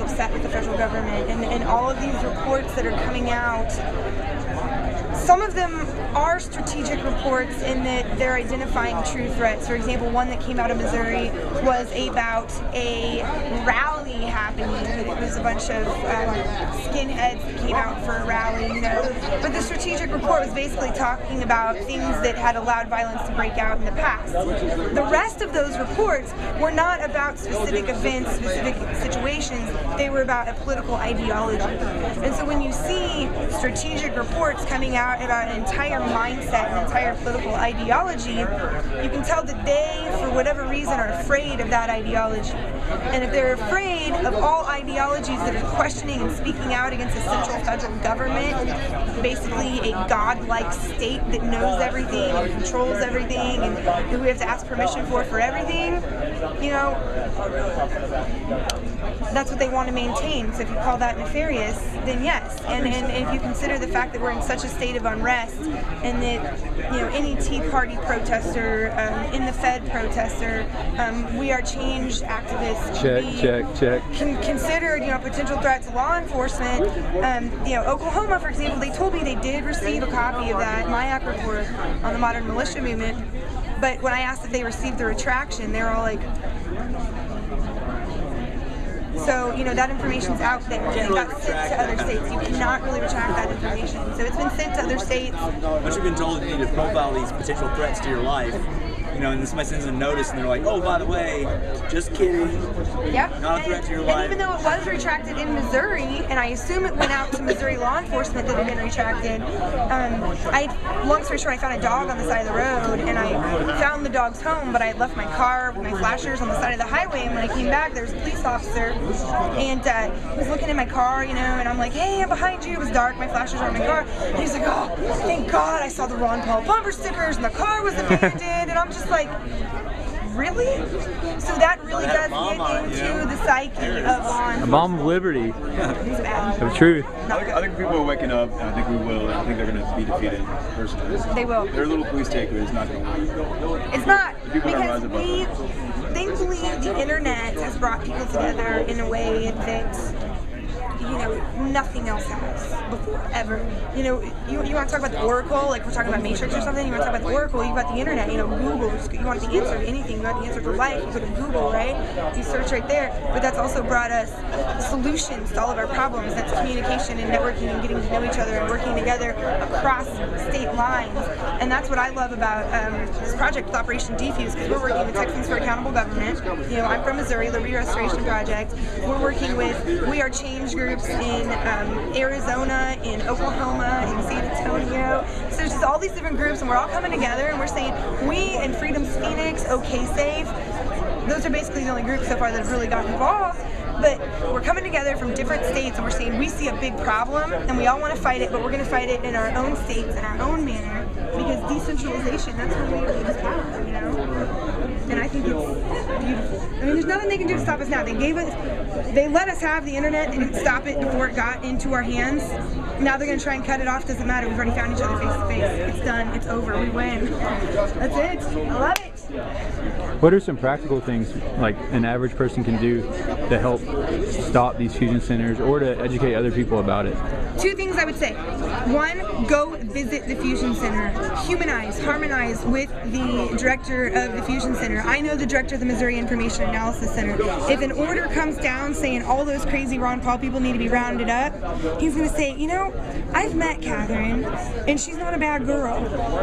upset with the federal government, and all of these reports that are coming out. Some of them are strategic reports in that they're identifying true threats. For example, one that came out of Missouri was about a rally happening. It was a bunch of skinheads that came out for a rally, you know. But the strategic report was basically talking about things that had allowed violence to break out in the past. The rest of those reports were not about specific events, specific situations. They were about a political ideology. And so when you see strategic reports coming out about an entire mindset, an entire political ideology, you can tell that they, for whatever reason, are afraid of that ideology. And if they're afraid of all ideologies that are questioning and speaking out against a central federal government, basically a godlike state that knows everything and controls everything and who we have to ask permission for everything, you know, that's what they want to maintain. So if you call that nefarious, then yes. And if you consider the fact that we're in such a state of unrest, and that, you know, any Tea Party protester, in the Fed protester, we are changed activists, check. Considered, you know, potential threats to law enforcement. You know, Oklahoma, for example, they told me they did receive a copy of that MIAC report on the modern militia movement, but when I asked if they received the retraction, they were all like, so, you know, that information's out there. It got sent to other states. You cannot really retract that information. So it's been sent to other states. Once you've been told you need to profile these potential threats to your life, you know, and this might send a notice, and they're like, oh, by the way, just kidding. Yep. Not a threat to your life. And even though it was retracted in Missouri, and I assume it went out to Missouri law enforcement that had been retracted, long story short, I found a dog on the side of the road, and I found the dog's home, but I had left my car with my flashers on the side of the highway, and when I came back, there was a police officer, and he was looking in my car, you know, and I'm like, hey, I'm behind you. It was dark, my flashers were on my car, and he's like, oh, thank God I saw the Ron Paul bumper stickers, and the car was abandoned, and I'm just like, really? So that really does get into the psyche of law enforcement. A bomb of liberty. It's bad. Of truth. I think people are waking up, and I think we will, and I think they're going to be defeated personally. They will. Their little police takeaway is not going to work. It's not, People don't rise because above thankfully the internet has brought people together in a way that, you know, nothing else has before, ever. You know, you want to talk about the Oracle, like we're talking about Matrix or something, you want to talk about the Oracle, you've got the internet, you know, Google, you want the answer to anything, you want the answer to life, you go to Google, right? You search right there, but that's also brought us solutions to all of our problems. That's communication and networking and getting to know each other and working together across state lines. And that's what I love about this project with Operation DEFUSE, because we're working with Texans for Accountable Government. You know, I'm from Missouri, Liberty Restoration Project. We're working with We Are Change groups in Arizona, in Oklahoma, in San Antonio. So there's just all these different groups, and we're all coming together, and we're saying, we and Freedom's Phoenix, OK Safe, those are basically the only groups so far that have really gotten involved. But we're coming together from different states, and we're saying we see a big problem, and we all want to fight it, but we're going to fight it in our own states, in our own manner, because decentralization, that's what we really is power, you know? And I think it's beautiful. I mean, there's nothing they can do to stop us now. They let us have the internet, they didn't stop it before it got into our hands. Now they're going to try and cut it off, doesn't matter, we've already found each other face to face. It's done, it's over, we win. That's it, I love it. What are some practical things like an average person can do to help stop these fusion centers or to educate other people about it? Two things I would say. One, go visit the Fusion Center. Humanize, harmonize with the director of the Fusion Center. I know the director of the Missouri Information Analysis Center. If an order comes down saying all those crazy Ron Paul people need to be rounded up, he's going to say, you know, I've met Catherine, and she's not a bad girl,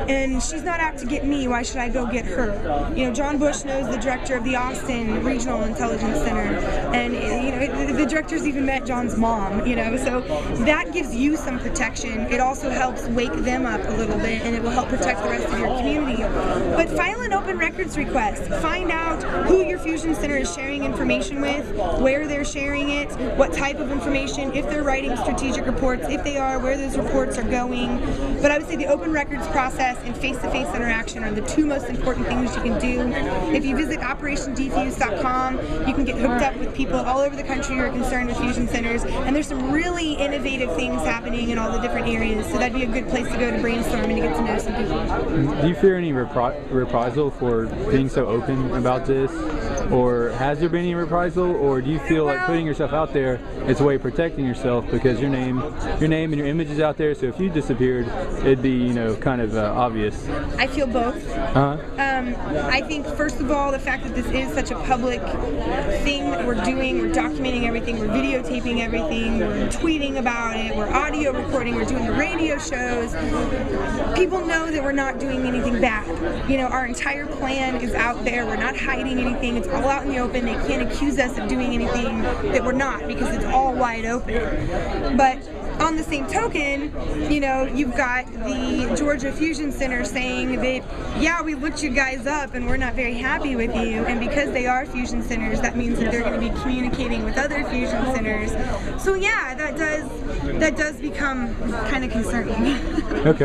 and she's not out to get me, why should I go get her? You know, John Bush knows the director of the Austin Regional Intelligence Center, and, you know, the director's even met John's mom, you know, so that gives you some protection. It also helps wake them up a little bit, and it will help protect the rest of your community. But file an open records request. Find out who your Fusion Center is sharing information with, where they're sharing it, what type of information, if they're writing strategic reports, if they are, where those reports are going. But I would say the open records process and face-to-face interaction are the two most important things you can do. If you visit OperationDefuse.com, you can get hooked up with people all over the country who are concerned with fusion centers, and there's some really innovative things happening in all the different areas, so that'd be a good place to go to brainstorm and to get to know some people. Do you fear any reprisal for being so open about this? or has there been any reprisal, or do you feel like putting yourself out there is a way of protecting yourself because your name and your image is out there, so if you disappeared, it'd be, you know, kind of obvious? I feel both. I think, first of all, the fact that this is such a public thing that we're doing, we're documenting everything, we're videotaping everything, we're tweeting about it, we're audio recording, we're doing the radio shows. People know that we're not doing anything bad. You know, our entire plan is out there. We're not hiding anything. It's all out in the open. They can't accuse us of doing anything that we're not because it's all wide open. But on the same token, you know, you've got the Georgia Fusion Center saying that, yeah, we looked you guys up and we're not very happy with you, and because they are fusion centers, that means that they're going to be communicating with other fusion centers. So yeah, that does become kind of concerning. Okay.